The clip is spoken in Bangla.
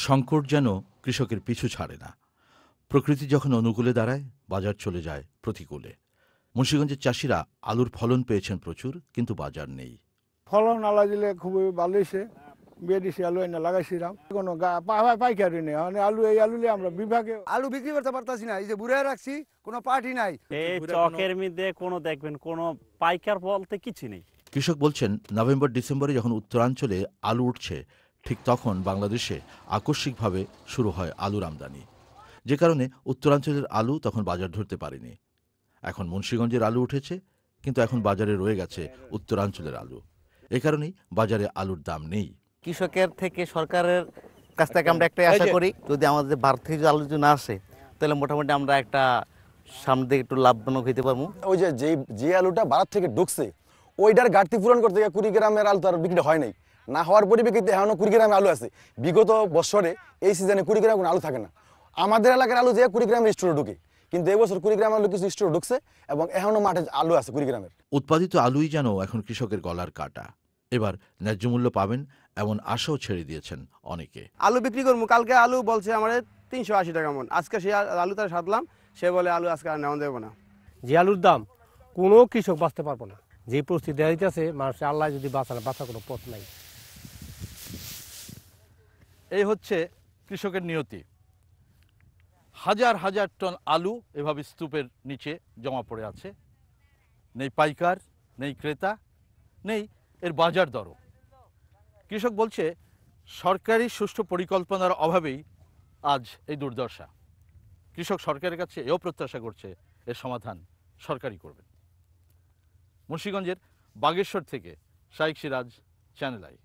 সংকট যেন কৃষকের পিছু ছাড়ে না। প্রকৃতি যখন অনুকূলে দাঁড়ায়, বাজার চলে যায় প্রতিকূলে। মুন্সিগঞ্জের চাষিরা আলুর ফলন পেয়েছেন প্রচুর, কিন্তু বাজার নেই। ফলন আলা দিলে খুবই ভালো হয়েছে। বেডিসি আলু এনে লাগাইছিলাম, কোনো পাইকারি নেই। মানে আলু এই আলু আমরা বিভাগে আলু বিক্রি করতে পারতাছি না, এই যে বুড়ে রাখছি, কোনো পার্টি নাই। এই চকের মধ্যে কোনো দেখবেন কোনো পাইকার বলতে কিছু নেই। কৃষক বলছেন, নভেম্বর ডিসেম্বরে যখন উত্তরাঞ্চলে আলু উঠছে, ঠিক তখন বাংলাদেশে আকস্মিকভাবে শুরু হয় আলুর আমদানি, যে কারণে উত্তরাঞ্চলের আলু তখন বাজার ধরতে পারেনি। এখন মুন্সিগঞ্জের আলু উঠেছে, কিন্তু এখন বাজারে রয়ে গেছে উত্তরাঞ্চলের আলু। এ কারণেই বাজারে আলুর দাম নেই। কৃষকের থেকে সরকারের কাছ থেকে আমরা একটাই আশা করি, যদি আমাদের ভারত থেকে আলু যদি না আসে, তাহলে মোটামুটি আমরা একটা সামনে দিকে একটু লাভজনক হইতে পারবো। ওই যে আলুটা ভারত থেকে ঢুকছে, ওইটার ঘাটতি পূরণ করতে গিয়ে 20 গ্রামের আলু তার বিক্রি হয় নাই। না হওয়ার পরিপ্রেক্ষিতে এখনো 20 গ্রামের আলু আছে। বিগত বছরে এই সিজনে 20 গ্রাম কোনো আলু থাকে না। আমাদের এলাকার আলু যে 20 গ্রামের স্টোরে ঢুকে, কিন্তু এবছর 20 গ্রাম আলু কিছু স্টোরে ঢুকছে এবং এখনো মাঠে আলু আছে 20 গ্রামের। উৎপাদিত আলুই যেন এখন কৃষকের গলার কাটা। এবার ন্যায্য মূল্য পাবেন এমন আশাও ছেড়ে দিয়েছেন অনেকে। আলু বিক্রি করবো, কালকে আলু বলছে আমাদের 380 টাকা মন। আজকে সেই আলু তার সাধলাম, সে বলে আলু আজকে আর নেওয়া দেবো না। যে আলুর দাম কোনো কৃষক বাঁচতে পারবো না। যে পরিস্থিতি দেওয়া হইতেছে, মানুষ আল্লাহ যদি বাঁচার কোনো পথ নাই। এই হচ্ছে কৃষকের নিয়তি। হাজার হাজার টন আলু এভাবে স্তূপের নিচে জমা পড়ে আছে। নেই পাইকার, নেই ক্রেতা, নেই এর বাজার দরও। কৃষক বলছে, সরকারি সুষ্ঠু পরিকল্পনার অভাবেই আজ এই দুর্দশা। কৃষক সরকারের কাছে এও প্রত্যাশা করছে এর সমাধান সরকারই করবেন। মুন্সিগঞ্জের বাগেশ্বর থেকে শাইখ সিরাজ, চ্যানেল আই।